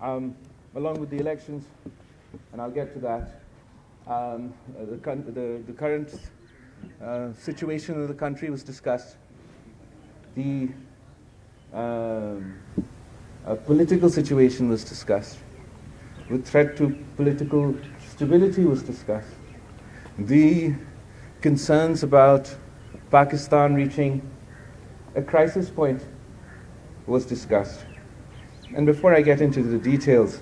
along with the elections, and I'll get to that, the current situation of the country was discussed. The political situation was discussed. The threat to political stability was discussed. The concerns about Pakistan reaching a crisis point was discussed. And before I get into the details,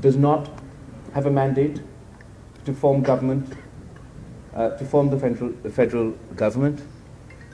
does not have a mandate to form government, to form the federal government,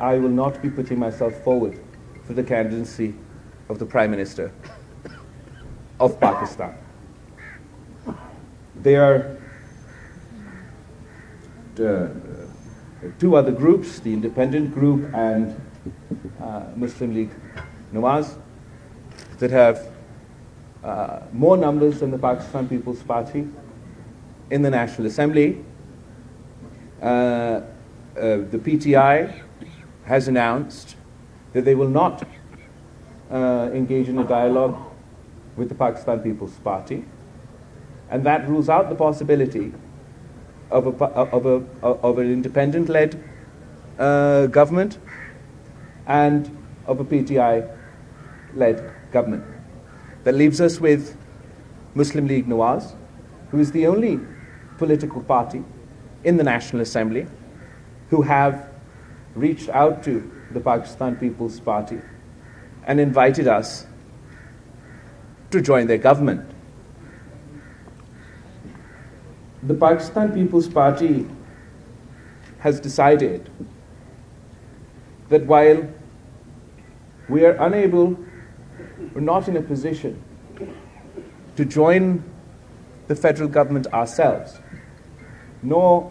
I will not be putting myself forward for the candidacy of the Prime Minister of Pakistan. There are two other groups, the independent group and Muslim League-Nawaz, that have more numbers than the Pakistan People's Party in the National Assembly. The PTI has announced that they will not engage in a dialogue with the Pakistan People's Party, and that rules out the possibility of an independent-led government and of a PTI-led government. That leaves us with Muslim League-Nawaz, who is the only political party in the National Assembly who have reached out to the Pakistan People's Party and invited us to join their government. The Pakistan People's Party has decided that while we are unable, we're not in a position to join the federal government ourselves, nor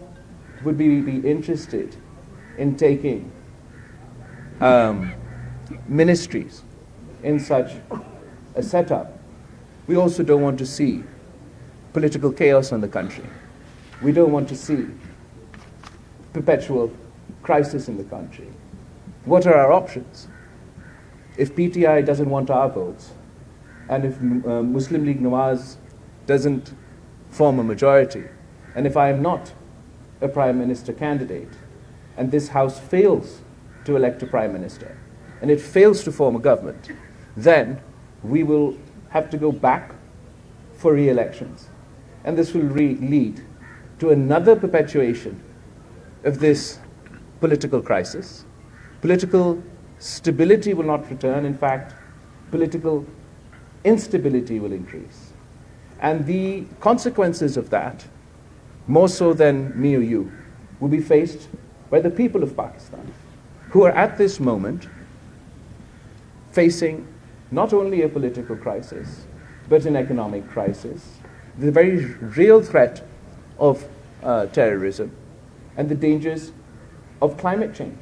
would we be interested in taking ministries in such a setup. We also don't want to see political chaos in the country. We don't want to see perpetual crisis in the country. What are our options? If PTI doesn't want our votes, and if Muslim League-Nawaz doesn't form a majority, and if I am not a Prime Minister candidate, and this House fails to elect a Prime Minister, and it fails to form a government, then we will have to go back for re-elections. And this will lead to another perpetuation of this political crisis. Political stability will not return. In fact, political instability will increase. And the consequences of that, more so than me or you, will be faced by the people of Pakistan, who are at this moment facing not only a political crisis, but an economic crisis, the very real threat of terrorism, and the dangers of climate change.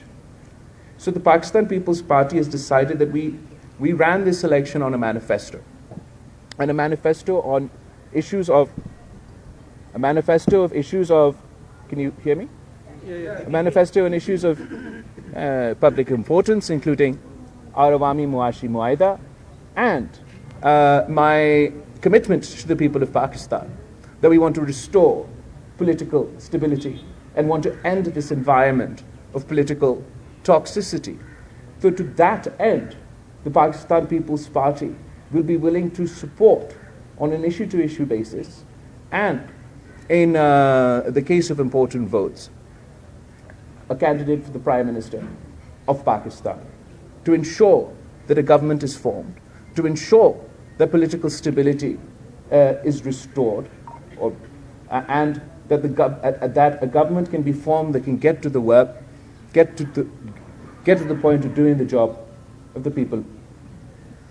So the Pakistan People's Party has decided that we ran this election on a manifesto, and a manifesto of issues of, can you hear me? Yeah. A manifesto on issues of public importance, including our Awami Muashi Muaida, and my commitment to the people of Pakistan, that we want to restore political stability and want to end this environment of political toxicity. So to that end, the Pakistan People's Party will be willing to support on an issue-to-issue basis, and in the case of important votes, a candidate for the Prime Minister of Pakistan, to ensure that a government is formed, to ensure that political stability is restored, and that a government can be formed that can get to the work, get to the point of doing the job of the people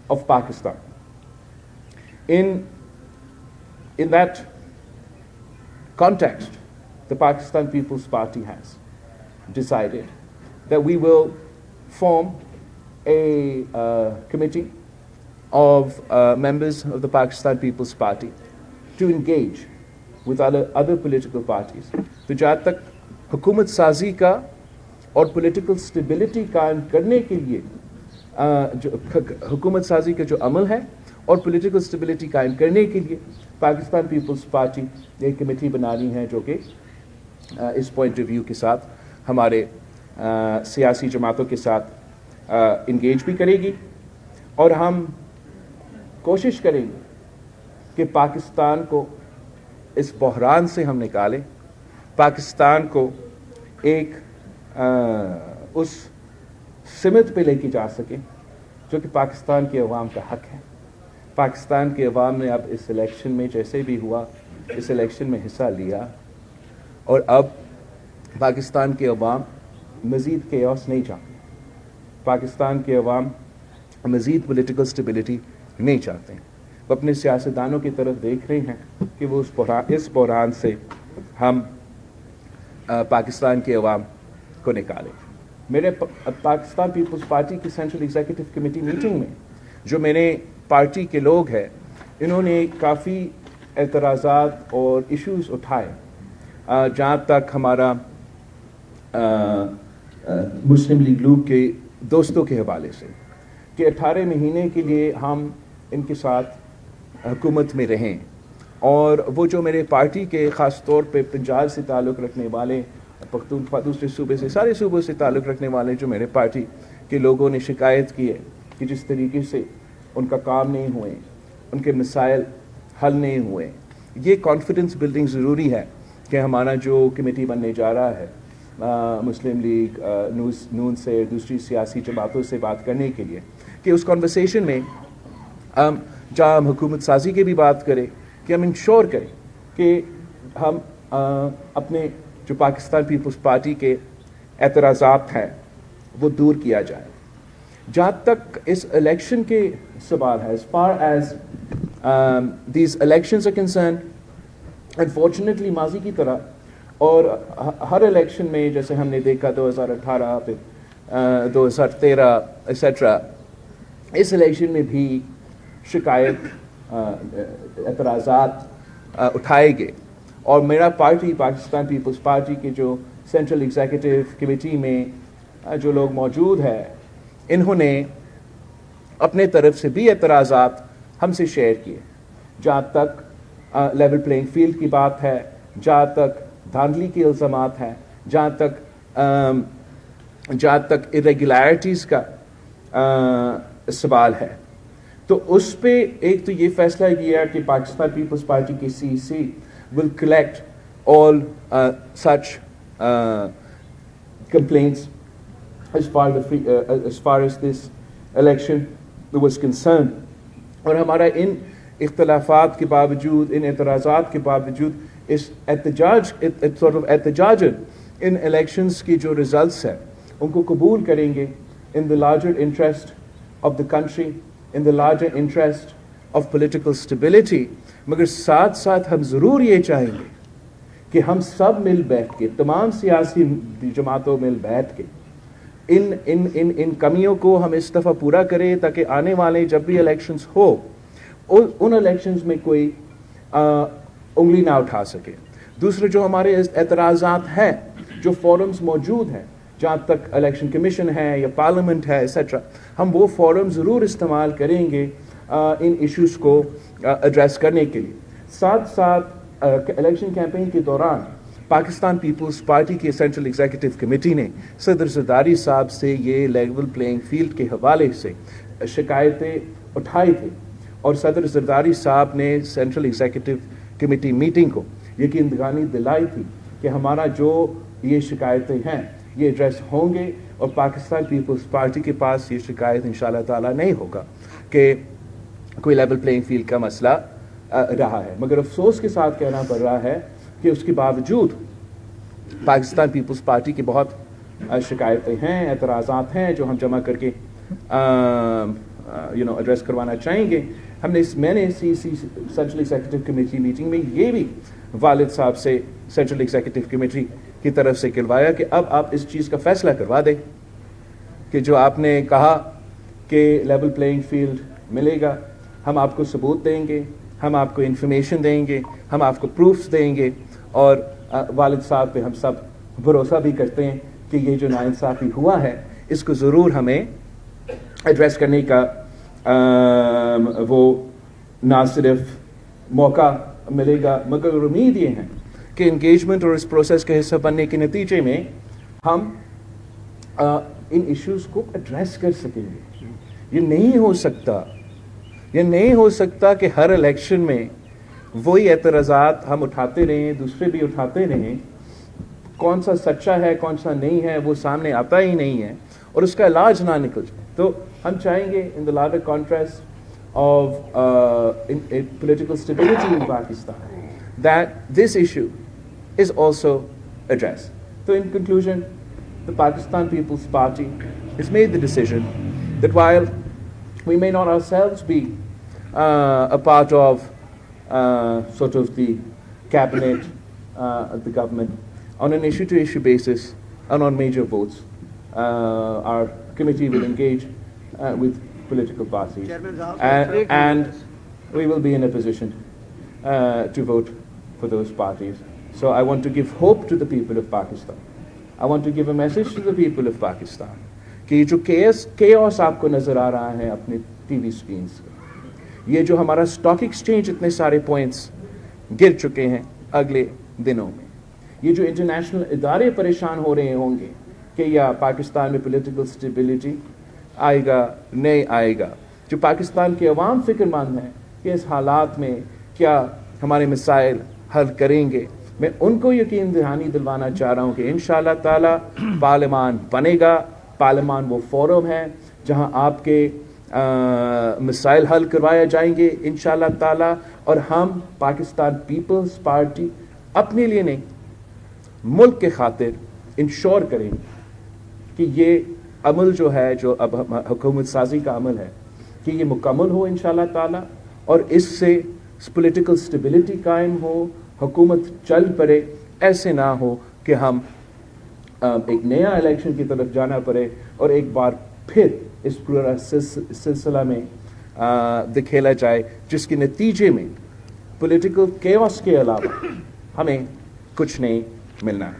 of Pakistan. In that context, the Pakistan People's Party has decided that we will form a committee of members of the Pakistan People's Party to engage with other political parties. تو جہاں تک حکومت سازی کا اور political stability قائم کرنے کے لیے حکومت سازی کا جو عمل ہے اور پولیٹیکل اسٹیبلٹی قائم کرنے کے لیے پاکستان پیپلز پارٹی ایک کمیٹی بنانی ہے جو کہ اس پوائنٹ آف ویو کے ساتھ ہمارے سیاسی جماعتوں کے ساتھ انگیج بھی کرے گی، اور ہم کوشش کریں گے کہ پاکستان کو اس بحران سے ہم نکالیں، پاکستان کو ایک اس سمت پہ لے کے جا سکیں جو کہ پاکستان کے عوام کا حق ہے۔ پاکستان کے عوام نے اب اس الیکشن میں جیسے بھی ہوا اس الیکشن میں حصہ لیا، اور اب پاکستان کے عوام مزید کیوس نہیں چاہتے، پاکستان کے عوام مزید پولیٹیکل اسٹیبلٹی نہیں چاہتے ہیں، وہ اپنے سیاستدانوں کی طرف دیکھ رہے ہیں کہ وہ اس بحران سے ہم پاکستان کے عوام کو نکالیں۔ میرے پاکستان پیپلز پارٹی کی سینٹرل ایگزیکٹو کمیٹی میٹنگ میں جو میرے پارٹی کے لوگ ہیں انہوں نے کافی اعتراضات اور ایشوز اٹھائے، جہاں تک ہمارا مسلم لیگ نواز کے دوستوں کے حوالے سے کہ 18 مہینے کے لیے ہم ان کے ساتھ حکومت میں رہیں، اور وہ جو میرے پارٹی کے خاص طور پہ پنجاب سے تعلق رکھنے والے، پختونخوا دوسرے صوبے سے، سارے صوبوں سے تعلق رکھنے والے جو میرے پارٹی کے لوگوں نے شکایت کی ہے کہ جس طریقے سے ان کا کام نہیں ہوئے، ان کے مسائل حل نہیں ہوئے، یہ کانفیڈنس بلڈنگ ضروری ہے کہ ہمارا جو کمیٹی بننے جا رہا ہے مسلم لیگ نون سے دوسری سیاسی جماعتوں سے بات کرنے کے لیے، کہ اس کانورسیشن میں جہاں ہم حکومت سازی کی بھی بات کریں کہ ہم انشور کریں کہ ہم اپنے جو پاکستان پیپلز پارٹی کے اعتراضات ہیں وہ دور کیا جائے۔ جہاں تک اس الیکشن کے سوال ہے، as far as these elections are concerned، unfortunately ماضی کی طرح اور ہر الیکشن میں جیسے ہم نے دیکھا 2018 پھر 2013 ایٹسٹرا، اس الیکشن میں بھی شکایت اعتراضات اٹھائے گئے، اور میرا پارٹی پاکستان پیپلز پارٹی کے جو سینٹرل ایگزیکٹو کمیٹی میں جو لوگ موجود ہیں انہوں نے اپنے طرف سے بھی اعتراضات ہم سے شیئر کیے، جہاں تک لیول پلینگ فیلڈ کی بات ہے، جہاں تک دھاندلی کے الزامات ہیں، جہاں تک irregularities کا سوال ہے۔ تو اس پہ ایک تو یہ فیصلہ کیا کہ پاکستان پیپلز پارٹی کی CEC will collect all such complaints as far as this election was concerned، اور ہمارا ان اختلافات کے باوجود، ان اعتراضات کے باوجود اس احتجاج ان الیکشنز کی جو ریزلٹس ہیں ان کو قبول کریں گے in the larger interest of the country, in the larger interest of political stability، مگر ساتھ ساتھ ہم ضرور یہ چاہیں گے کہ ہم سب مل بیٹھ کے، تمام سیاسی جماعتوں مل بیٹھ کے ان کمیوں کو ہم اس دفعہ پورا کریں، تاکہ آنے والے جب بھی الیکشنز ہو ان الیکشنز میں کوئی انگلی نہ اٹھا سکے۔ دوسرے جو ہمارے اعتراضات ہیں، جو فورمز موجود ہیں، جہاں تک الیکشن کمیشن ہے یا پارلیمنٹ ہے ایٹسٹرا، ہم وہ فورم ضرور استعمال کریں گے ان ایشوز کو ایڈریس کرنے کے لیے۔ ساتھ ساتھ الیکشن کیمپین کے دوران پاکستان پیپلز پارٹی کی سینٹرل ایگزیکٹو کمیٹی نے سےدستبردار صاحب سے یہ لیول پلینگ فیلڈ کے حوالے سے شکایتیں اٹھائی تھی، اور سےدستبردار صاحب نے سینٹرل ایگزیکٹو کمیٹی میٹنگ کو یقین دہانی دلائی تھی کہ ہمارا جو یہ شکایتیں ہیں یہ ایڈریس ہوں گے، اور پاکستان پیپلز پارٹی کے پاس یہ شکایت انشاءاللہ تعالیٰ نہیں ہوگا کہ کوئی لیول پلینگ فیلڈ کا مسئلہ رہا ہے۔ مگر افسوس کے ساتھ کہنا پڑ رہا ہے کہ اس کے باوجود پاکستان پیپلز پارٹی کے بہت شکایتیں ہیں, اعتراضات ہیں جو ہم جمع کر کے ایڈریس کروانا چاہیں گے. میں نے سینٹرل ایگزیکٹو کمیٹی میٹنگ میں یہ بھی والد صاحب سے سینٹرل ایگزیکٹو کمیٹی کی طرف سے کہلوایا کہ اب آپ اس چیز کا فیصلہ کروا دیں کہ جو آپ نے کہا کہ لیول پلینگ فیلڈ ملے گا, ہم آپ کو ثبوت دیں گے, ہم آپ کو انفارمیشن دیں گے, ہم آپ کو پروفس دیں گے, اور والد صاحب پہ ہم سب بھروسہ بھی کرتے ہیں کہ یہ جو ناانصافی ہوا ہے اس کو ضرور ہمیں ایڈریس کرنے کا وہ نہ صرف موقع ملے گا, مگر امید یہ ہے کہ انگیجمنٹ اور اس پروسیس کا حصہ بننے کے نتیجے میں ہم ان ایشوز کو ایڈریس کر سکیں گے. یہ نہیں ہو سکتا کہ ہر الیکشن میں وہی اعتراضات ہم اٹھاتے رہیں, دوسرے بھی اٹھاتے رہیں, کون سا سچا ہے کون سا نہیں ہے وہ سامنے آتا ہی نہیں ہے اور اس کا علاج نہ نکل جائے. تو ہم چاہیں گے in the larger contrast of political stability in Pakistan that this issue is also addressed. So in conclusion, the Pakistan People's Party has made the decision that while we may not ourselves be a part of sort of the cabinet, the government, on an issue-to-issue basis and on major votes, our committee will engage with political parties and we will be in a position to vote for those parties. So I want to give hope to the people of Pakistan. I want to give a message to the people of Pakistan کہ جو chaos آپ کو نظر آ رہا ہے اپنے T V screens کا, یہ جو ہمارا اسٹاک ایکسچینج اتنے سارے پوائنٹس گر چکے ہیں اگلے دنوں میں, یہ جو انٹرنیشنل ادارے پریشان ہو رہے ہوں گے کہ یا پاکستان میں پولیٹیکل اسٹیبلٹی آئے گا نہیں آئے گا, جو پاکستان کے عوام فکر مند ہیں کہ اس حالات میں کیا ہمارے مسائل حل کریں گے, میں ان کو یقین دہانی دلوانا چاہ رہا ہوں کہ انشاءاللہ تعالی پارلیمان بنے گا. پارلیمان وہ فورم ہے جہاں آپ کے مسائل حل کروائے جائیں گے انشاءاللہ تعالی, اور ہم پاکستان پیپلز پارٹی اپنے لیے نہیں ملک کے خاطر انشور کریں گے کہ یہ عمل جو ہے جو اب حکومت سازی کا عمل ہے کہ یہ مکمل ہو انشاءاللہ تعالی, اور اس سے پولیٹیکل سٹیبلٹی قائم ہو, حکومت چل پڑے, ایسے نہ ہو کہ ہم ایک نیا الیکشن کی طرف جانا پڑے اور ایک بار پھر اس پورا سلسلہ میں دکھیلا جائے جس کے نتیجے میں پولیٹیکل کیوس کے علاوہ ہمیں کچھ نہیں ملنا.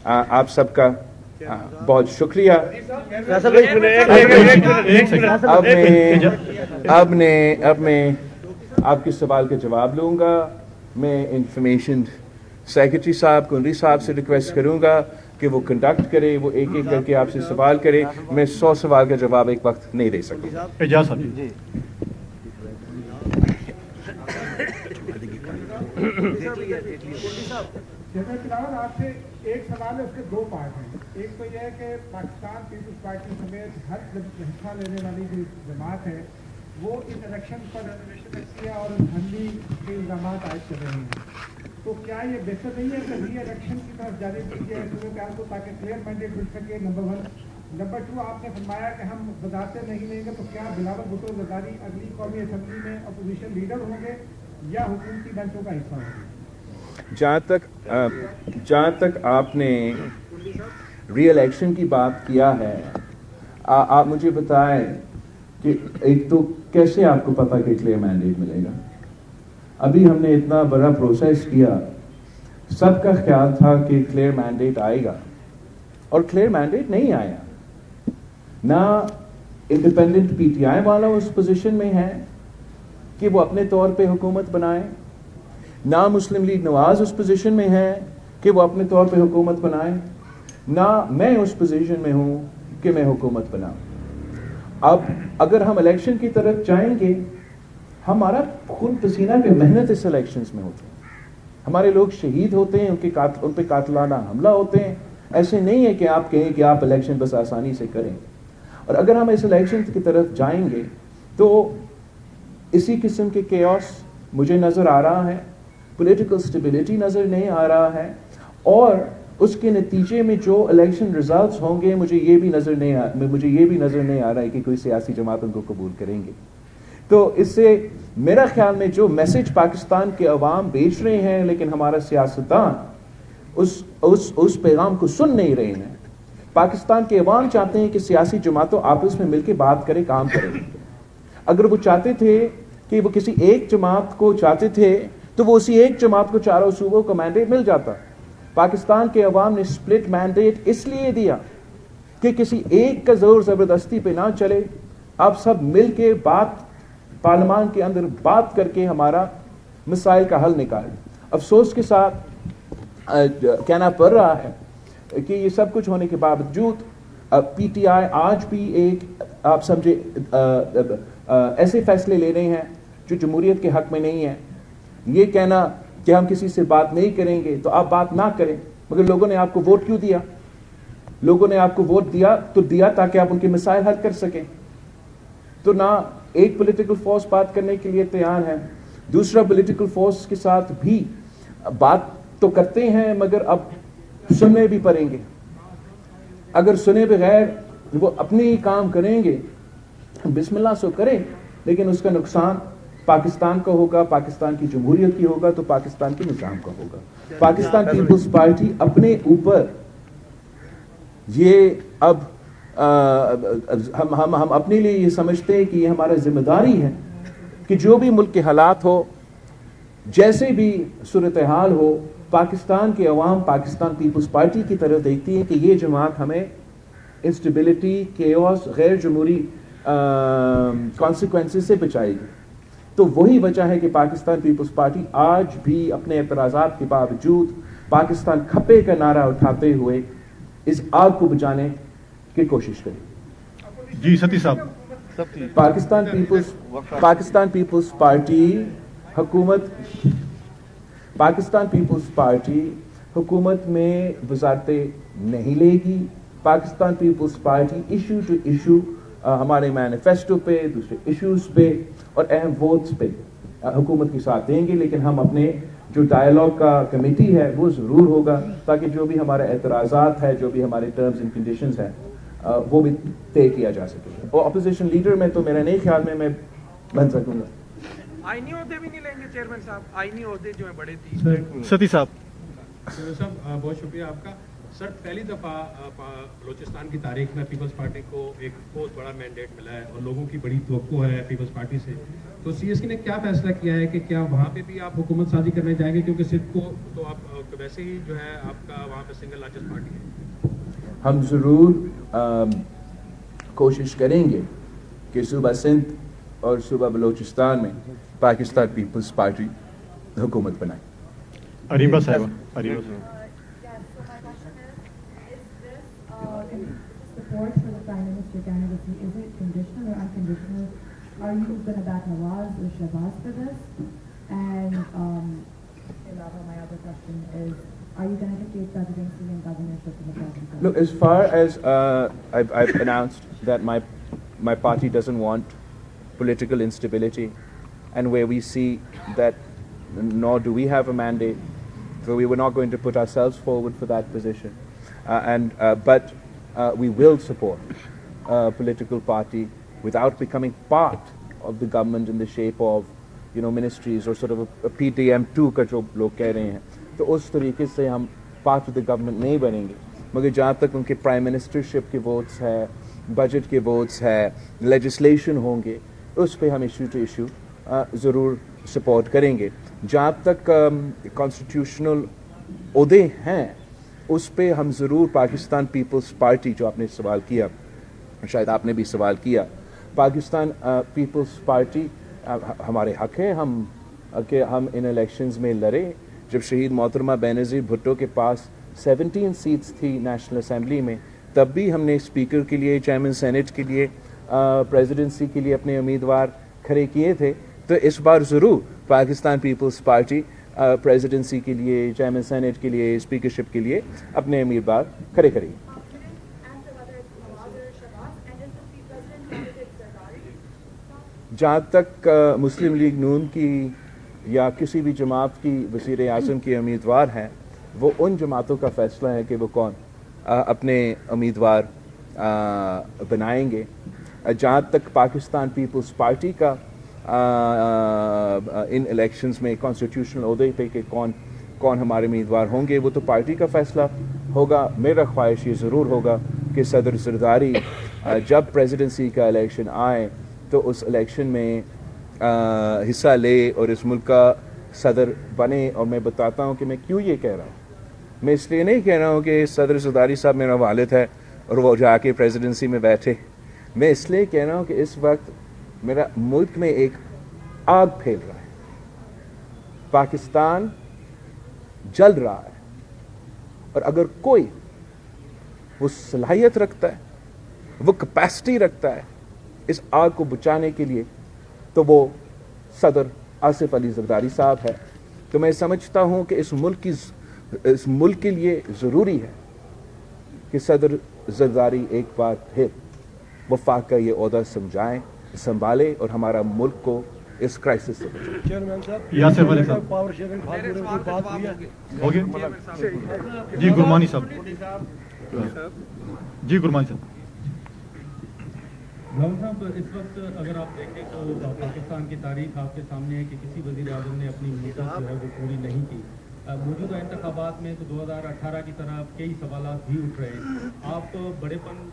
آپ سب کا بہت شکریہ. اب میں آپ کے سوال کا جواب لوں گا. میں انفارمیشن سیکرٹری صاحب کنری صاحب سے ریکویسٹ کروں گا کہ وہ کنڈکٹ کرے, وہ ایک ایک کر کے آپ سے سوال کرے. میں 100 سوال کا جواب ایک وقت نہیں دے سکتا. آپ سے ایک سوال ہے, اس کے دو پارٹ ہیں. ایک تو یہ ہے کہ پاکستان پیپلز پارٹی سمیت ہر حصہ لینے والی جو جماعت ہے وہ ان الیکشن پر ریزرویشن اور دھاندلی کے الزامات عائد کر رہے ہیں, تو کیا یہ بہتر نہیں ہے کہ ری الیکشن کی طرف جانے کی صورتحال کو تاکہ کلیئر مینڈیٹ مل سکے؟ نمبر 1. نمبر 2, آپ نے فرمایا کہ ہم وزارتیں نہیں لیں گے, تو کیا بلاول بھٹو زرداری اگلی قومی اسمبلی میں اپوزیشن لیڈر ہوں گے یا حکومتی بینچوں کا حصہ ہوں گے؟ جہاں تک آپ نے ری الیکشن کی بات کیا ہے, آپ مجھے بتائیں کہ ایک تو کیسے آپ کو پتا کہ کلیئر مینڈیٹ ملے گا؟ ابھی ہم نے اتنا بڑا پروسیس کیا, سب کا خیال تھا کہ کلیئر مینڈیٹ آئے گا اور کلیئر مینڈیٹ نہیں آیا. نہ انڈیپینڈنٹ پی ٹی آئی والا اس پوزیشن میں ہے کہ وہ اپنے طور پہ حکومت بنائے, نہ مسلم لیگ نواز اس پوزیشن میں ہے کہ وہ اپنے طور پہ حکومت بنائے, نہ میں اس پوزیشن میں ہوں کہ میں حکومت بناؤں. اب اگر ہم الیکشن کی طرف جائیں گے, ہمارا خون پسینہ کی محنت اس الیکشنز میں ہوتی ہے, ہمارے لوگ شہید ہوتے ہیں, ان پہ قاتلانہ حملہ ہوتے ہیں. ایسے نہیں ہے کہ آپ کہیں کہ آپ الیکشن بس آسانی سے کریں. اور اگر ہم اس الیکشن کی طرف جائیں گے تو اسی قسم کے کیوس مجھے نظر آ رہا ہے, پولیٹیکل سٹیبلٹی نظر نہیں آ رہا ہے, اور اس کے نتیجے میں جو الیکشن ریزلٹس ہوں گے مجھے یہ بھی نظر نہیں آ رہا ہے کہ کوئی سیاسی جماعت ان کو قبول کریں گے. تو اس سے میرا خیال میں جو میسج پاکستان کے عوام بیچ رہے ہیں لیکن ہمارا سیاستدان اس پیغام کو سن نہیں رہے ہیں. پاکستان کے عوام چاہتے ہیں کہ سیاسی جماعتوں آپس میں مل کے بات کریں, کام کریں. اگر وہ چاہتے تھے کہ وہ کسی ایک جماعت کو چاہتے تھے تو وہ اسی ایک جماعت کو چاروں صوبوں کو مینڈیٹ مل جاتا. پاکستان کے عوام نے سپلٹ مینڈیٹ اس لیے دیا کہ کسی ایک کا زور زبردستی پہ نہ چلے. آپ سب مل کے پارلیمان کے اندر بات کر کے ہمارا مسائل کا حل نکالیں. افسوس کے ساتھ کہنا پڑ رہا ہے کہ یہ سب کچھ ہونے کے باوجود پی ٹی آئی آج بھی ایک آپ سمجھے ایسے فیصلے لے رہے ہیں جو جمہوریت کے حق میں نہیں ہیں. یہ کہنا کہ ہم کسی سے بات نہیں کریں گے تو آپ بات نہ کریں, مگر لوگوں نے آپ کو ووٹ کیوں دیا؟ لوگوں نے آپ کو ووٹ دیا تاکہ آپ ان کے مسائل حل کر سکیں. تو نہ ایک پولیٹیکل فورس بات کرنے کے لیے تیار ہے, دوسرا پولیٹیکل فورس کے ساتھ بھی بات تو کرتے ہیں مگر اب سننے بھی پڑیں گے. اگر سنے بغیر وہ اپنے ہی کام کریں گے, بسم اللہ سو کریں, لیکن اس کا نقصان پاکستان کا ہوگا, پاکستان کی جمہوریت کی ہوگا, تو پاکستان کے نظام کا ہوگا. پاکستان پیپلز پارٹی اپنے اوپر یہ اب ہم اپنے لیے یہ سمجھتے ہیں کہ یہ ہمارا ذمہ داری ہے کہ جو بھی ملک کے حالات ہو, جیسے بھی صورتحال ہو, پاکستان کے عوام پاکستان پیپلز پارٹی کی طرف دیکھتی ہے کہ یہ جماعت ہمیں انسٹیبلٹی, کیوس, غیر جمہوری کانسیکوینسز سے بچائے گی. تو وہی وجہ ہے کہ پاکستان پیپلز پارٹی آج بھی اپنے اعتراضات کے باوجود پاکستان کھپے کا نعرہ اٹھاتے ہوئے اس آگ کو بجھانے کی کوشش کرے. جی ستی صاحب, پاکستان پیپلز پارٹی حکومت میں وزارتیں نہیں لے گی. Pakistan Peoples Party issue to issue ہمارے مینیفیسٹو پہ, دوسرے ایشوز پہ اور اہم ووٹس پہ حکومت کے ساتھ دیں گے, لیکن ہم اپنے جو ڈائیلاگ کا کمیٹی ہے وہ ضرور ہوگا تاکہ جو بھی ہمارے اعتراضات ہے, جو بھی ہمارے ٹرمز اینڈ کنڈیشنز ہیں وہ بھی طے کیا جا سکے. اور اپوزیشن لیڈر میں تو میرا نہیں خیال میں بن سکوں گا. آئینی عہدے بھی نہیں لیں گے چیئرمین صاحب, آئینی عہدے جو ہیں بڑے 30. ستی صاحب, بہت شکریہ آپ کا. سر, پہلی دفعہ بلوچستان کی تاریخ میں پیپلز پارٹی کو ایک بہت بڑا مینڈیٹ ملا ہے اور لوگوں کی بڑی توقع ہے پیپلز پارٹی سے. تو سی ایس کی نے کیا فیصلہ کیا ہے کہ کیا وہاں پہ بھی آپ حکومت سازی کرنے جائیں گے, کیونکہ سندھ کو تو آپ ویسے ہی جو ہے آپ کا وہاں پہ سنگل لارجسٹ پارٹی ہے. ہم ضرور کوشش کریں گے کہ صوبہ سندھ اور صوبہ بلوچستان میں پاکستان پیپلز پارٹی حکومت بنائے. اریبہ صاحب, support for the Prime Minister candidacy, is it conditional or unconditional? Are you going to back Nawaz or Shahbaz for this? And my other question is, are you going to dictate presidency and governorship in the president? Look, as far as I've announced that my party doesn't want political instability, and where we see that nor do we have a mandate, so we were not going to put ourselves forward for that position. But we will support a political party without becoming part of the government in the shape of, ministries or sort of a PTM2 کا جو لوگ کہہ رہے ہیں. تو اس طریقے سے ہم پارٹ آف دا گورنمنٹ نہیں بنیں گے, مگر جہاں تک ان کے پرائم منسٹرشپ کے ووٹس ہے, بجٹ کے ووٹس ہے, لیجسلیشن ہوں گے, اس پہ ہم ایشو ٹو ایشو ضرور سپورٹ کریں گے. جہاں تک کانسٹیٹیوشنل عہدے ہیں اس پہ ہم ضرور پاکستان پیپلز پارٹی, جو آپ نے سوال کیا, شاید آپ نے بھی سوال کیا, پاکستان پیپلز پارٹی ہمارے حق ہے کہ ہم ان الیکشنز میں لڑیں. جب شہید محترمہ بینظیر بھٹو کے پاس 17 سیٹس تھی نیشنل اسمبلی میں, تب بھی ہم نے اسپیکر کے لیے, چیئرمین سینٹ کے لیے, پریزیڈنسی کے لیے اپنے امیدوار کھڑے کیے تھے. تو اس بار ضرور پاکستان پیپلز پارٹی پریزیڈنسی کے لیے, چیئرمین سینٹ کے لیے, اسپیکرشپ کے لیے اپنے امیدوار کھڑے کریں. جہاں تک مسلم لیگ نون کی یا کسی بھی جماعت کی وزیر اعظم کے امیدوار ہیں, وہ ان جماعتوں کا فیصلہ ہے کہ وہ کون اپنے امیدوار بنائیں گے. جہاں تک پاکستان پیپلز پارٹی کا ان الیکشنز میں کانسٹیٹیوشنل عہدے پہ کہ کون ہمارے امیدوار ہوں گے وہ تو پارٹی کا فیصلہ ہوگا. میرا خواہش یہ ضرور ہوگا کہ صدر زرداری جب پریزیڈنسی کا الیکشن آئے تو اس الیکشن میں حصہ لے اور اس ملک کا صدر بنے. اور میں بتاتا ہوں کہ میں کیوں یہ کہہ رہا ہوں. میں اس لیے نہیں کہہ رہا ہوں کہ صدر زرداری صاحب میرا والد ہے اور وہ جا کے پریزیڈنسی میں بیٹھے. میں اس لیے کہہ رہا ہوں کہ اس وقت میرا ملک میں ایک آگ پھیل رہا ہے. پاکستان جل رہا ہے اور اگر کوئی وہ صلاحیت رکھتا ہے وہ کیپیسٹی رکھتا ہے اس آگ کو بچانے کے لیے تو وہ صدر آصف علی زرداری صاحب ہے. تو میں سمجھتا ہوں کہ اس ملک کے لیے ضروری ہے کہ صدر زرداری ایک بار پھر وفاق کا یہ عہدہ سنبھالے اور ہمارا ملک کو اس کرائسس سے بچائے. چیئرمین صاحب پاور شیئرنگ فارمولے کی بات ہوئی ہے. ہو گیا جی گرمانی صاحب. جی گرمانی صاحب. صاحب اس وقت اگر آپ دیکھیں تو پاکستان کی تاریخ آپ کے سامنے ہے کہ کسی وزیر اعظم نے اپنی مدت جو ہے وہ پوری نہیں کی. موجودہ انتخابات میں تو 2018 کی طرح کئی سوالات بھی اٹھ رہے ہیں. آپ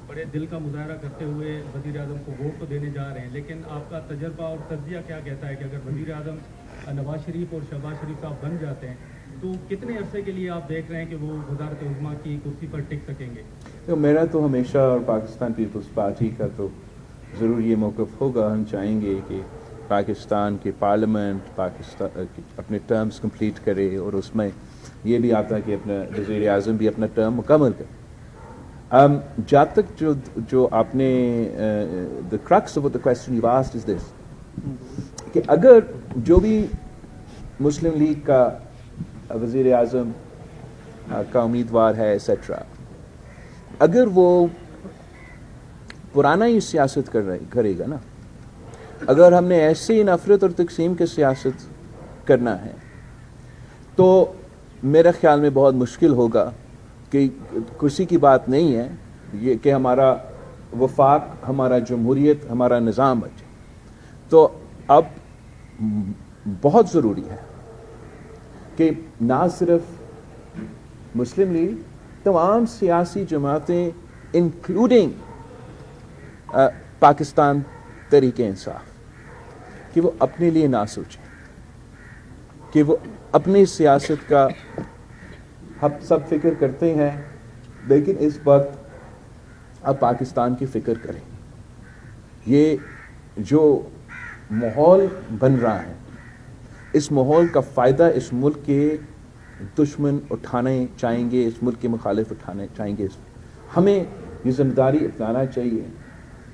بڑے دل کا مظاہرہ کرتے ہوئے وزیر اعظم کو ووٹ تو دینے جا رہے ہیں, لیکن آپ کا تجربہ اور تجزیہ کیا کہتا ہے کہ اگر وزیر اعظم نواز شریف اور شہباز شریف صاحب بن جاتے ہیں تو کتنے عرصے کے لیے آپ دیکھ رہے ہیں کہ وہ وزارت عظمیٰ کی کرسی پر ٹک سکیں گے؟ تو میرا تو ہمیشہ اور پاکستان پیپلز پارٹی کا تو ضرور یہ موقف ہوگا. ہم چاہیں گے کہ پاکستان کی پارلیمنٹ پاکستان اپنے ٹرمز کمپلیٹ کرے اور اس میں یہ بھی آتا ہے کہ اپنا وزیر اعظم بھی اپنا ٹرم مکمل کرے. جہاں تک جو آپ نے the crux of the question you asked is this کہ اگر جو بھی مسلم لیگ کا وزیر اعظم کا امیدوار ہے ایٹسٹرا اگر وہ پرانا ہی سیاست کرے گا نا, اگر ہم نے ایسے ہی نفرت اور تقسیم کی سیاست کرنا ہے تو میرا خیال میں بہت مشکل ہوگا. کہ کرسی کی بات نہیں ہے یہ کہ ہمارا وفاق ہمارا جمہوریت ہمارا نظام بچے. تو اب بہت ضروری ہے کہ نہ صرف مسلم لیگ تمام سیاسی جماعتیں انکلوڈنگ پاکستان تحریک انصاف کہ وہ اپنے لیے نہ سوچیں, کہ وہ اپنی سیاست کا ہم سب فکر کرتے ہیں لیکن اس وقت اب پاکستان کی فکر کریں. یہ جو ماحول بن رہا ہے اس ماحول کا فائدہ اس ملک کے دشمن اٹھانے چاہیں گے, اس ملک کے مخالف اٹھانے چاہیں گے. ہمیں یہ ذمہ داری اپنانا چاہیے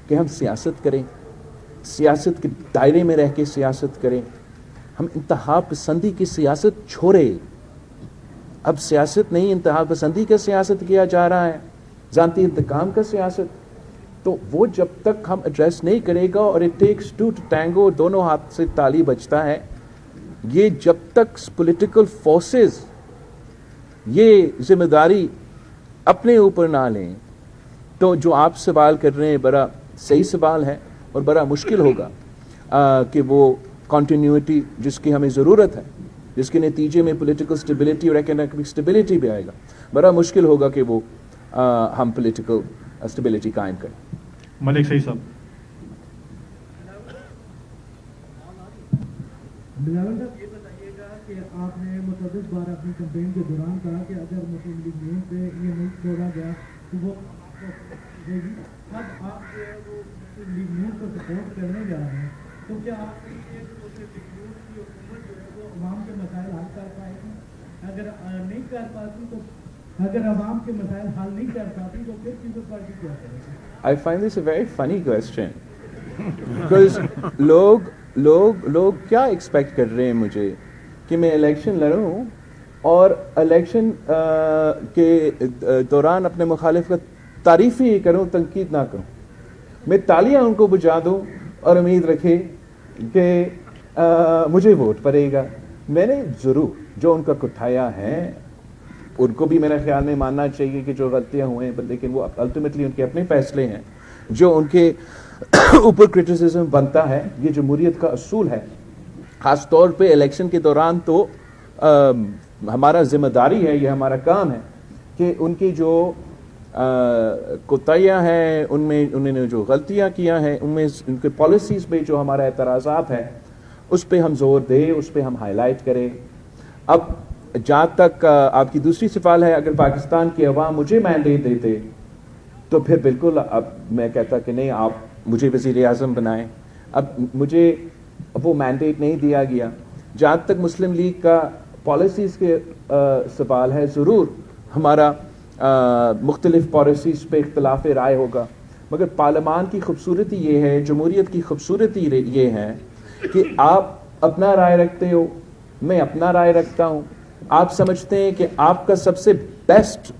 کہ ہم سیاست کریں, سیاست کے دائرے میں رہ کے سیاست کریں. ہم انتہا پسندی کی سیاست چھوڑے. اب سیاست نہیں انتہا پسندی کا سیاست کیا جا رہا ہے, ذاتی انتقام کا سیاست. تو وہ جب تک ہم ایڈریس نہیں کرے گا اور it takes to to tango دونوں ہاتھ سے تالی بجتا ہے, یہ جب تک پولیٹیکل فورسز یہ ذمہ داری اپنے اوپر نہ لیں تو جو آپ سوال کر رہے ہیں بڑا صحیح سوال ہے اور بڑا مشکل ہوگا کہ وہ کنٹینیوٹی جس کی ہمیں ضرورت ہے, جس کے نتیجے میں پولیٹیکل سٹیبلٹی اور اکنامک سٹیبلٹی بھی آئے گا, بڑا مشکل ہوگا کہ وہ ہم پولیٹیکل سٹیبلٹی قائم کریں. ملک صحیح صاحب. بلاول صاحب یہ بتائیے گا کہ آپ نے متعدد بار اپنی کمپین کے دوران کہا کہ اگر مسلم لیگ نون سے یہ ملک چھوڑا گیا تو وہ دے گی. اب آپ جو ہے وہ مسلم لیگ نون کو سپورٹ کرنے جا رہے ہیں تو کیا آپ کی حکومت جو ہے وہ عوام کے مسائل حل کر پائے گی؟ اگر نہیں کر پاتی تو اگر عوام کے مسائل حل نہیں کر پاتی تو پھر پیپلز پارٹی کیا کرے گی؟ I find this a very funny question because لوگ کیا ایکسپیکٹ کر رہے ہیں مجھے کہ میں الیکشن لڑوں اور الیکشن کے دوران اپنے مخالف کا تعریف ہی کروں, تنقید نہ کروں. میں تالیاں ان کو بجا دوں اور امید رکھے کہ مجھے ووٹ پڑے گا. میں نے ضرور جو ان کا کٹھایا ہے ان کو بھی میرے خیال میں ماننا چاہیے کہ جو غلطیاں ہوئے ہیں، لیکن وہ الٹیمیٹلی ان کے اپنے فیصلے ہیں جو ان کے اوپر کرٹیسزم بنتا ہے. یہ جمہوریت کا اصول ہے. خاص طور پہ الیکشن کے دوران تو ہمارا ذمہ داری ہے، یہ ہمارا کام ہے کہ ان کی جو کوتاہیاں ہیں، ان میں انہوں نے جو غلطیاں کیا ہیں، ان میں ان کے پالیسیز پہ جو ہمارا اعتراضات ہیں اس پہ ہم زور دیں، اس پہ ہم ہائی لائٹ کریں. اب جہاں تک آپ کی دوسری سوال ہے، اگر پاکستان کی عوام مجھے مینڈیٹ دیتے تو پھر بالکل اب میں کہتا کہ نہیں، آپ مجھے وزیر اعظم بنائیں. اب مجھے وہ مینڈیٹ نہیں دیا گیا. جہاں تک مسلم لیگ کا پالیسیز کے سوال ہے، ضرور ہمارا مختلف پالیسیز پہ اختلاف رائے ہوگا، مگر پارلیمان کی خوبصورتی یہ ہے، جمہوریت کی خوبصورتی یہ ہے کہ آپ اپنا رائے رکھتے ہو، میں اپنا رائے رکھتا ہوں. آپ سمجھتے ہیں کہ آپ کا سب سے بیسٹ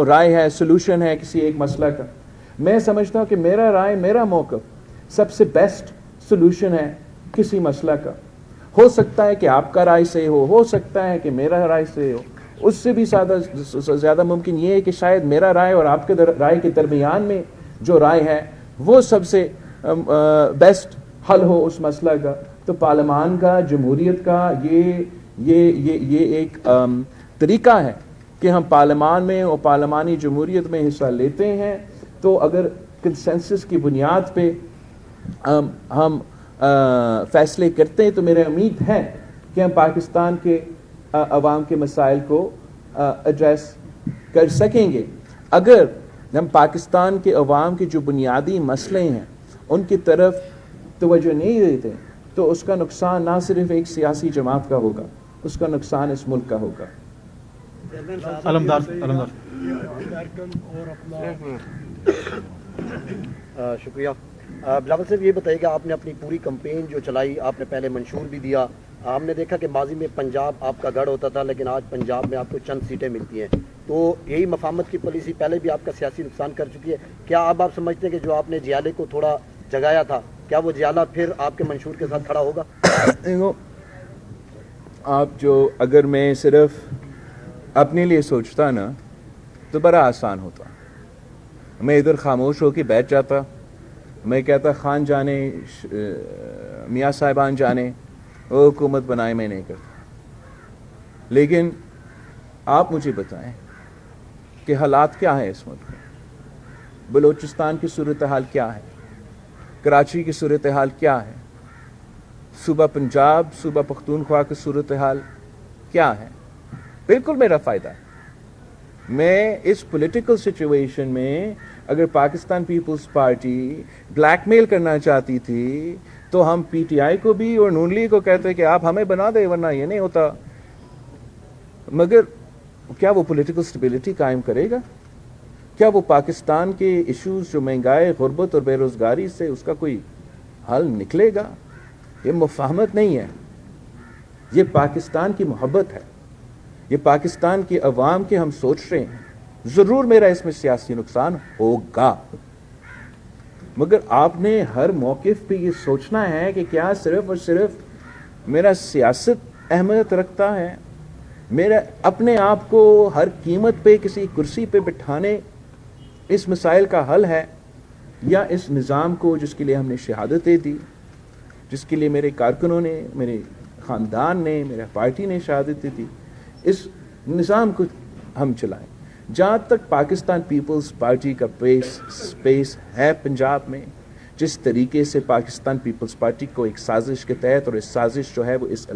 رائے ہے، سولوشن ہے کسی ایک مسئلہ کا. میں سمجھتا ہوں کہ میرا رائے، میرا موقف سب سے بیسٹ سولوشن ہے کسی مسئلہ کا. ہو سکتا ہے کہ آپ کا رائے صحیح ہو سکتا ہے کہ میرا رائے صحیح ہو. اس سے بھی زیادہ ممکن یہ ہے کہ شاید میرا رائے اور آپ کے رائے کے درمیان میں جو رائے ہے وہ سب سے بیسٹ حل ہو اس مسئلہ کا. تو پارلیمان کا، جمہوریت کا یہ ایک طریقہ ہے کہ ہم پارلیمان میں اور پارلیمانی جمہوریت میں حصہ لیتے ہیں. تو اگر کنسنسس کی بنیاد پہ ہم فیصلے کرتے ہیں تو میرے امید ہے کہ ہم پاکستان کے عوام کے مسائل کو ایڈریس کر سکیں گے. اگر ہم پاکستان کے عوام کے جو بنیادی مسئلے ہیں ان کی طرف توجہ نہیں دیتے تو اس کا نقصان نہ صرف ایک سیاسی جماعت کا ہوگا، اس کا نقصان اس ملک کا ہوگا. شکریہ. بلاول صاحب، یہ بتائیے کہ آپ نے اپنی پوری کمپین جو چلائی، آپ نے پہلے منشور بھی دیا. ہم نے دیکھا کہ ماضی میں پنجاب آپ کا گڑھ ہوتا تھا، لیکن آج پنجاب میں آپ کو چند سیٹیں ملتی ہیں. تو یہی مفاہمت کی پالیسی پہلے بھی آپ کا سیاسی نقصان کر چکی ہے. کیا اب آپ سمجھتے ہیں کہ جو آپ نے جیالے کو تھوڑا جگایا تھا، کیا وہ جیالہ پھر آپ کے منشور کے ساتھ کھڑا ہوگا؟ آپ جو اگر میں صرف اپنے لیے سوچتا نا تو بڑا آسان ہوتا. میں ادھر خاموش ہو کے بیٹھ جاتا، میں کہتا خان جانے، میاں صاحبان جانے، وہ حکومت بنائے، میں نہیں کرتا. لیکن آپ مجھے بتائیں کہ حالات کیا ہیں اس ملک میں. بلوچستان کی صورتحال کیا ہے، کراچی کی صورتحال کیا ہے، صوبہ پنجاب، صوبہ پختونخوا کی صورتحال کیا ہے. بالکل میرا فائدہ ہے. میں اس پولیٹیکل سچویشن میں اگر پاکستان پیپلز پارٹی بلیک میل کرنا چاہتی تھی تو ہم پی ٹی آئی کو بھی اور نون لیگ کو کہتے کہ آپ ہمیں بنا دیں ورنہ یہ نہیں ہوتا. مگر کیا وہ پولیٹیکل سٹیبلٹی قائم کرے گا؟ کیا وہ پاکستان کے ایشوز جو مہنگائی، غربت اور بے روزگاری سے اس کا کوئی حل نکلے گا؟ یہ مفاہمت نہیں ہے، یہ پاکستان کی محبت ہے، یہ پاکستان کی عوام کے ہم سوچ رہے ہیں. ضرور میرا اس میں سیاسی نقصان ہوگا، مگر آپ نے ہر موقف پہ یہ سوچنا ہے کہ کیا صرف اور صرف میرا سیاست اہمیت رکھتا ہے، میرا اپنے آپ کو ہر قیمت پہ کسی کرسی پہ بٹھانے اس مسائل کا حل ہے، یا اس نظام کو جس کے لیے ہم نے شہادتیں دی، جس کے لیے میرے کارکنوں نے، میرے خاندان نے، میرے پارٹی نے شہادتیں دی، اس نظام کو ہم چلائیں. جہاں تک پاکستان پیپلز پارٹی کا اسپیس ہے پنجاب میں، جس طریقے سے پاکستان پیپلز پارٹی کو ایک سازش کے تحت، اور اس سازش جو ہے وہ اس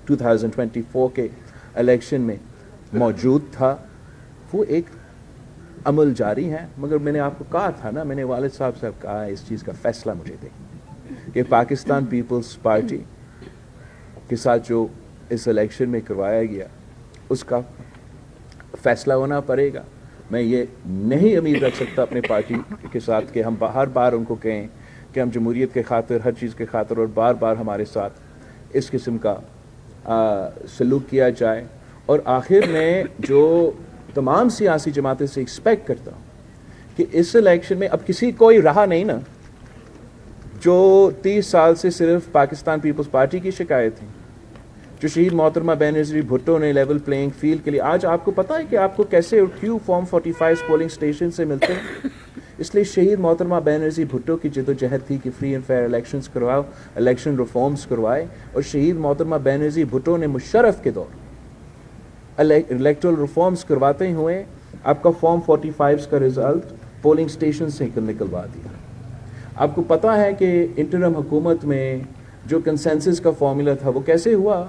2024 کے الیکشن میں موجود تھا، وہ ایک عمل جاری ہے. مگر میں نے آپ کو کہا تھا نا، میں نے والد صاحب سے کہا اس چیز کا فیصلہ مجھے دیں کہ پاکستان پیپلز پارٹی کے ساتھ جو اس الیکشن میں کروایا گیا اس کا فیصلہ ہونا پڑے گا. میں یہ نہیں امید رکھ سکتا اپنے پارٹی کے ساتھ کہ ہم ہر بار ان کو کہیں کہ ہم جمہوریت کے خاطر، ہر چیز کے خاطر، اور بار بار ہمارے ساتھ اس قسم کا سلوک کیا جائے. اور آخر میں جو تمام سیاسی جماعتیں سے ایکسپیکٹ کرتا ہوں کہ اس الیکشن میں اب کسی کوئی رہا نہیں نا جو 30 سال سے صرف پاکستان پیپلز پارٹی کی شکایت تھی، جو شہید محترمہ بینظیر بھٹو نے لیول پلینگ فیلڈ کے لیے. آج آپ کو پتہ ہے کہ آپ کو کیسے اور کیوں فارم 45 پولنگ اسٹیشن سے ملتے ہیں؟ اس لیے شہید محترمہ بینظیر بھٹو کی جدوجہد تھی کہ فری اینڈ فیئر الیکشنز کرواؤ, الیکشن ریفارمز کروائے, اور شہید محترمہ بینظیر بھٹو نے مشرف کے دور الیکٹرل ریفارمز کرواتے ہوئے آپ کا فارم 45 کا رزلٹ پولنگ اسٹیشن سے نکلوا دیا. آپ کو پتہ ہے کہ انٹرم حکومت میں جو کنسنسس کا فارمولا تھا وہ کیسے ہوا؟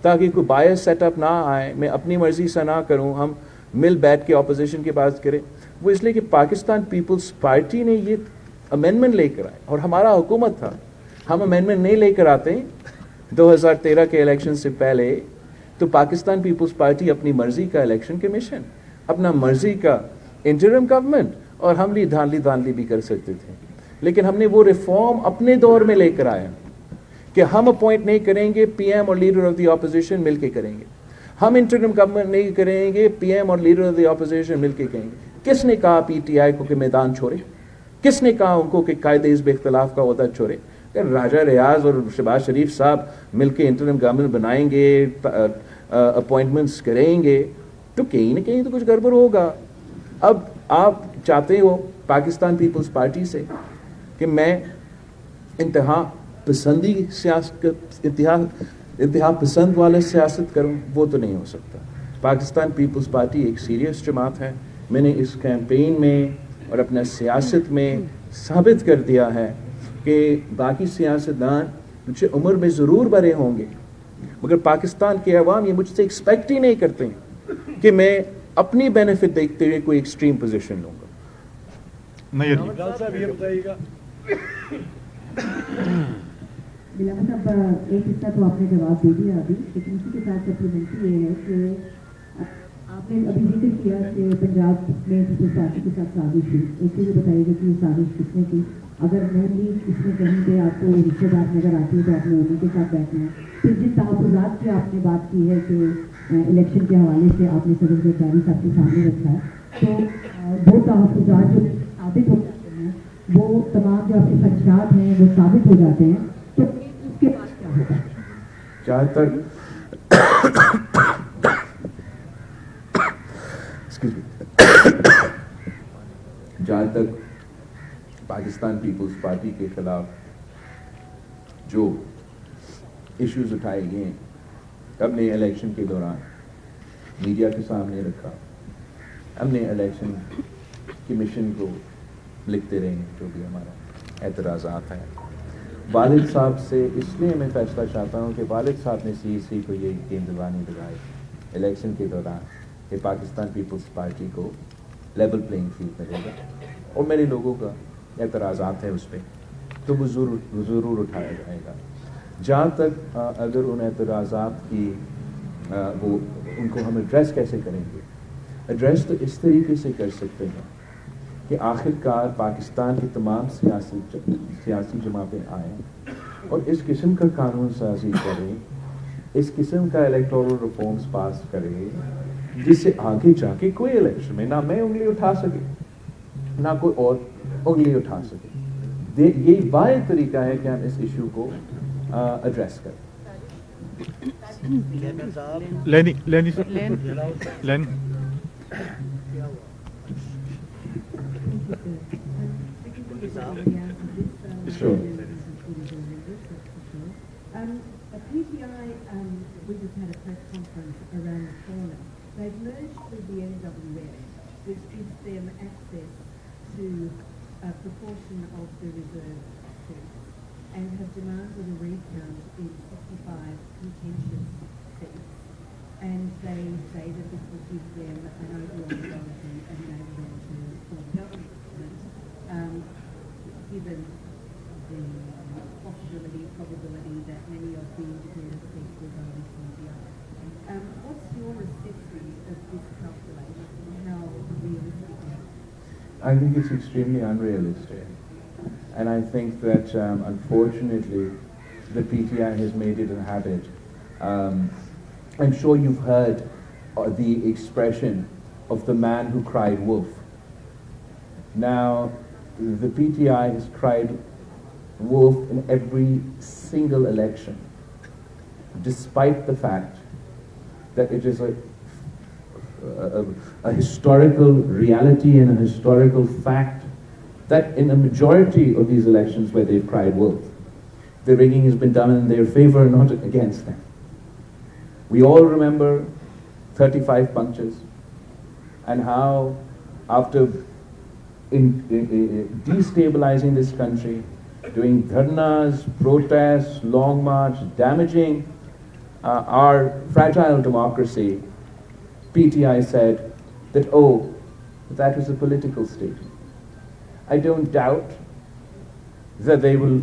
تاکہ کوئی بائس سیٹ اپ نہ آئے, میں اپنی مرضی سے نہ کروں, ہم مل بیٹھ کے اپوزیشن کی بات کریں. وہ اس لیے کہ پاکستان پیپلز پارٹی نے یہ امینڈمنٹ لے کر آئے اور ہمارا حکومت تھا. ہم امینڈمنٹ نہیں لے کر آتے 2013 کے الیکشن سے پہلے تو پاکستان پیپلز پارٹی اپنی مرضی کا الیکشن کمیشن, اپنا مرضی کا انٹرم گورنمنٹ, اور ہم بھی دھاندلی بھی کر سکتے تھے. لیکن ہم نے وہ ریفارم اپنے دور میں لے کر آیا کہ ہم اپوائنٹ نہیں کریں گے, پی ایم اور لیڈر آف دی اپوزیشن مل کے کریں گے. ہم انٹرم گورنمنٹ نہیں کریں گے, پی ایم اور لیڈر آف دی اپوزیشن مل کے کریں گے. کس نے کہا پی ٹی آئی کو کہ میدان چھوڑے؟ کس نے کہا ان کو کہ قائد حزب اختلاف کا عہدہ چھوڑے؟ اگر راجہ ریاض اور شہباز شریف صاحب مل کے انٹرم گورنمنٹ بنائیں گے, اپوائنٹمنٹس کریں گے, تو کہیں نہ کہیں تو کچھ گڑبڑ ہوگا. اب آپ چاہتے ہو پاکستان پیپلز پارٹی سے کہ میں انتہا پسند والا سیاست کروں, وہ تو نہیں ہو سکتا. پاکستان پیپلز پارٹی ایک سیریس جماعت ہے. میں نے اس کیمپین میں اور اپنا سیاست میں ثابت کر دیا ہے کہ باقی سیاستدان مجھ سے عمر میں ضرور بڑے ہوں گے, مگر پاکستان کے عوام یہ مجھ سے ایکسپیکٹ ہی نہیں کرتے کہ میں اپنی بینیفٹ دیکھتے ہوئے کوئی ایکسٹریم پوزیشن لوں گا. بلاول صاحب ایک حصہ تو آپ نے جواب دے دیا ابھی, لیکن اسی کے ساتھ سپلیمنٹری یہ ہے کہ آپ نے ابھی ذکر کیا کہ پنجاب میں پیپلز پارٹی کے ساتھ سازش ہوئی. ایک چیز بتائیے گا کہ یہ سازش کس نے کی؟ اگر نون لیگ اس میں کہیں پہ آپ کو رشتے دار نظر آتی ہے تو آپ نے انہیں کے ساتھ بیٹھنا ہے. پھر جن تحفظات کی آپ نے بات کی ہے کہ الیکشن کے حوالے سے آپ نے صدر صاحب کے سامنے رکھا ہے, تو وہ تحفظات جو ثابت ہو جاتے ہیں, وہ تمام جو آپ کے خدشات ہیں وہ ثابت ہو جاتے ہیں, تو اس کے بعد کیا ہوگا؟ جہاں تک پاکستان پیپلز پارٹی کے خلاف جو ایشوز اٹھائے گئے ہیں, ہم نے الیکشن کے دوران میڈیا کے سامنے رکھا, ہم نے الیکشن کمیشن کو لکھتے رہے ہیں جو بھی ہمارا اعتراضات ہیں. والد صاحب سے اس لیے میں فیصلہ چاہتا ہوں کہ والد صاحب نے سی کو یہ گیم دلوانی لگائی الیکشن کے دوران کہ پاکستان پیپلز پارٹی کو لیول پلینگ فیلڈ ملے گا, اور میرے لوگوں کا اعتراضات ہے اس پہ, تو وہ ضرور اٹھایا جائے گا. جہاں تک اگر ان اعتراضات کی وہ ان کو ہم ایڈریس کیسے کریں گے, ایڈریس تو اس طریقے سے کر سکتے ہیں کہ آخر کار پاکستان کی تمام سیاسی جماعتیں آئیں اور اس قسم کا قانون سازی کریں, اس قسم کا الیکٹورل ریفارمز پاس کریں جس سے آگے جا کے کوئی الیکشن میں نہ میں انگلی اٹھا سکے نہ کوئی اور انگلی اٹھا سکے. یہ واحد طریقہ ہے کہ ہم اس ایشو کو ایڈریس کریں. Sure. PTI, we just had a press conference around the corner. They've merged with the NWA, which gives them access to a proportion of the reserve seats, and have demanded a recount in 55 contentious seats. And they say that this will give them an overall majority and enable them to form government, given the possibility, probability that many of the independent seats will go with PTI. What's your assessment of this calculation and how realistic it is? I think it's extremely unrealistic. And I think that, unfortunately, the PTI has made it a habit. I'm sure you've heard the expression of the man who cried wolf. Now, the PTI has cried wolf in every single election. despite the fact that it is a historical reality and a historical fact that in a majority of these elections where they've cried wolf, the rigging has been done in their favor, not against them. We all remember 35 punches and how after destabilizing this country, doing dharnas, protests, long march, damaging our fragile democracy, PTI said that, oh, that was a political statement. I don't doubt that they will,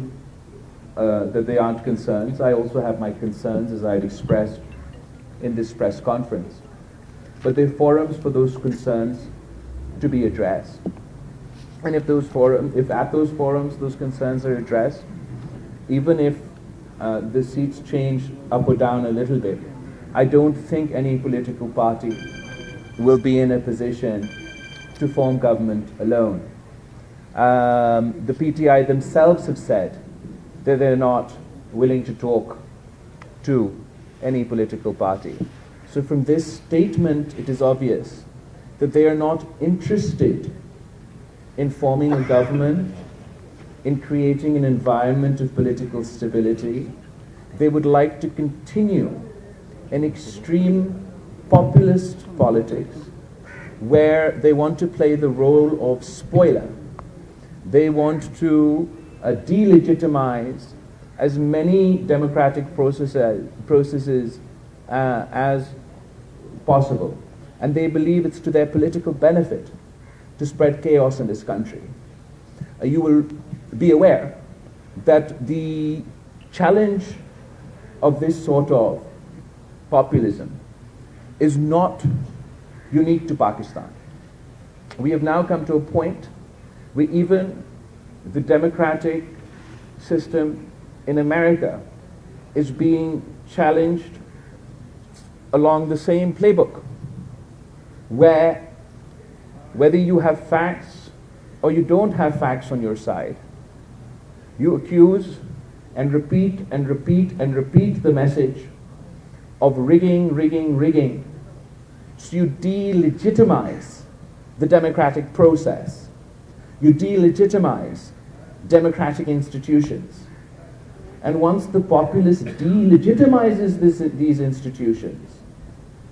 that they aren't concerns. I also have my concerns, as I'd expressed in this press conference. But there are forums for those concerns to be addressed. And if at those forums those concerns are addressed, even if the seats change up or down a little bit, I don't think any political party will be in a position to form government alone. The PTI themselves have said that they're not willing to talk to any political party. So from this statement, it is obvious that they are not interested in forming a government, in creating an environment of political stability. They would like to continue an extreme populist politics where they want to play the role of spoiler. They want to delegitimize as many democratic processes as possible. And they believe it's to their political benefit to spread chaos in this country. You will be aware that the challenge of this sort of populism is not unique to Pakistan. We have now come to a point where even the democratic system in America is being challenged along the same playbook, where whether you have facts or you don't have facts on your side, you accuse and repeat and repeat and repeat the message of rigging, rigging, rigging. So you delegitimize the democratic process. You delegitimize democratic institutions. And once the populace delegitimizes these institutions,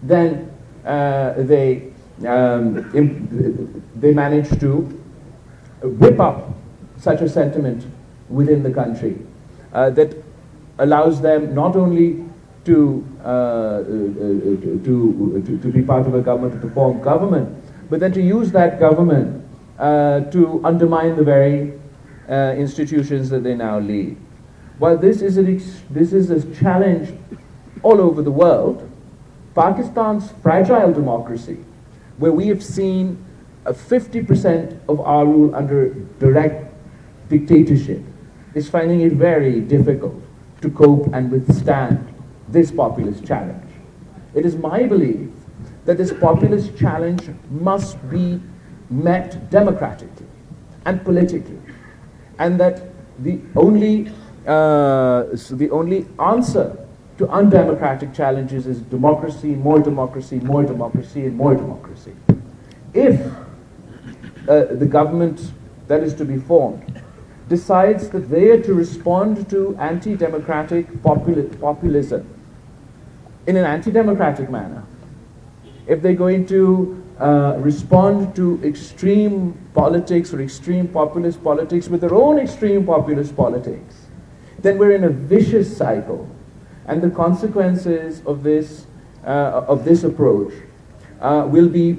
then they manage to whip up such a sentiment within the country that allows them not only to be part of a government, to form government, but then to use that government to undermine the very institutions that they now lead. While this is a challenge all over the world, Pakistan's fragile democracy, where we have seen 50% of our rule under direct dictatorship, is finding it very difficult to cope and withstand this populist challenge. It is my belief that this populist challenge must be met democratically and politically, and that the only answer to undemocratic challenges is democracy, more democracy, more democracy, and more democracy. If the government that is to be formed decides that they are to respond to anti-democratic populism in an anti-democratic manner, if they're going to respond to extreme politics or extreme populist politics with their own extreme populist politics, then we're in a vicious cycle. And the consequences of this approach will be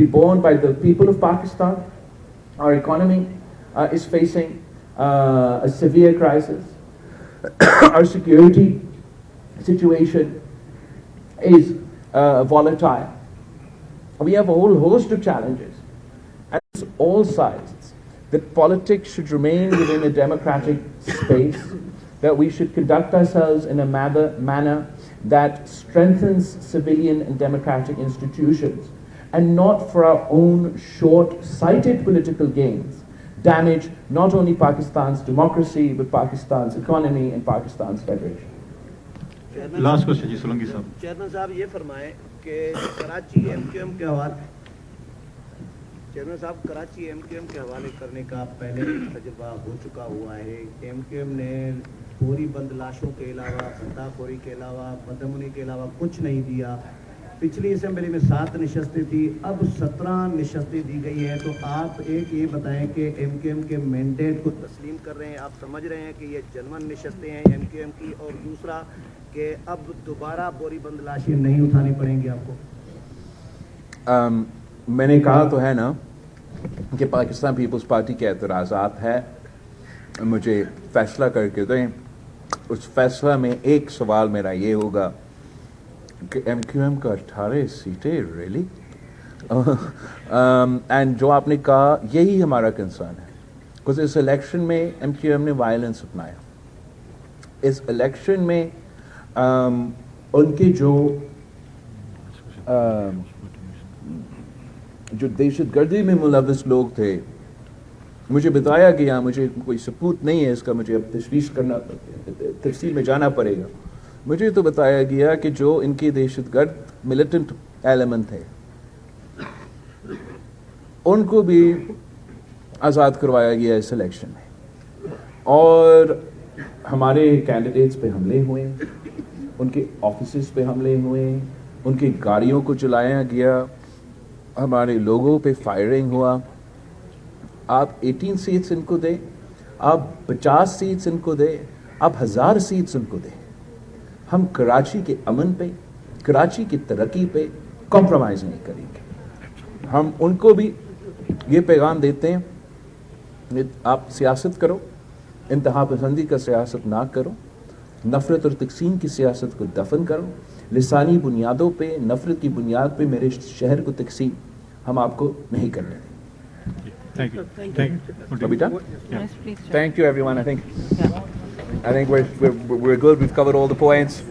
borne by the people of Pakistan. Our economy is facing a severe crisis. Our security situation is volatile. We have a whole host of challenges, and it's all sides that politics should remain within a democratic space, that we should conduct ourselves in a manner that strengthens civilian and democratic institutions, and not for our own short-sighted political gains damage not only Pakistan's democracy, but Pakistan's economy and Pakistan's federation. Last question ji Solangi صاحب. Chairman صاحب یہ فرمائیں کہ Karachi M Q M کے حوالے chairman صاحب Karachi M Q M کے حوالے کرنے کا پہلے تجربہ ہو چکا ہوا ہے. ایم کیو ایم نے پوری بند لاشوں کے علاوہ غدہ خوری کے علاوہ بدامنی کے علاوہ کچھ نہیں دیا. پچھلی اسمبلی میں 7 نشستیں تھی, اب 17 نشستیں دی گئی ہیں. تو آپ ایک یہ بتائیں کہ ایم کیو ایم کے مینڈیٹ کو تسلیم کر رہے ہیں, آپ سمجھ رہے ہیں کہ یہ جنون نشستیں ہیں ایم کیو ایم کی, اور دوسرا کہ اب دوبارہ بوری بند لاشیں نہیں اٹھانی پڑیں گی آپ کو؟ میں نے کہا تو ہے نا کہ پاکستان پیپلز پارٹی کے اعتراضات ہے, مجھے فیصلہ کر کے دیں. اس فیصلہ میں ایک سوال میرا یہ ہوگا کہ ایم کیو ایم کا 18 سیٹیں ریلی, اینڈ جو آپ نے کہا یہی ہمارا کنسرن ہے. بکاز اس الیکشن میں ایم کیو ایم نے وائلنس اپنایا. اس الیکشن میں ان کے جو دہشت گردی میں ملوث لوگ تھے, مجھے بتایا گیا, مجھے کوئی ثبوت نہیں ہے اس کا, مجھے اب تفصیل میں جانا پڑے گا. مجھے تو بتایا گیا کہ جو ان کی دہشت گرد ملیٹنٹ ایلیمنٹ تھے ان کو بھی آزاد کروایا گیا اس الیکشن میں, اور ہمارے کینڈیڈیٹس پہ حملے ہوئے, ان کے آفیسز پہ حملے ہوئے, ان کی گاڑیوں کو جلایا گیا, ہمارے لوگوں پہ فائرنگ ہوا. آپ 18 سیٹس ان کو دیں, آپ 50 سیٹس ان کو دیں, آپ 1000 سیٹس ان کو دیں, ہم کراچی کے امن پہ, کراچی کی ترقی پہ کمپرومائز نہیں کریں گے. ہم ان کو بھی یہ پیغام دیتے ہیں, آپ سیاست کرو, انتہا پسندی کا سیاست نہ کرو, نفرت اور تقسیم کی سیاست کو دفن کرو, لسانی بنیادوں پہ, نفرت کی بنیاد پہ میرے شہر کو تقسیم ہم آپ کو نہیں کرنے دیں. Thank you. Are we done? Yeah. Thank you, everyone. I think we're good. We've covered all the points.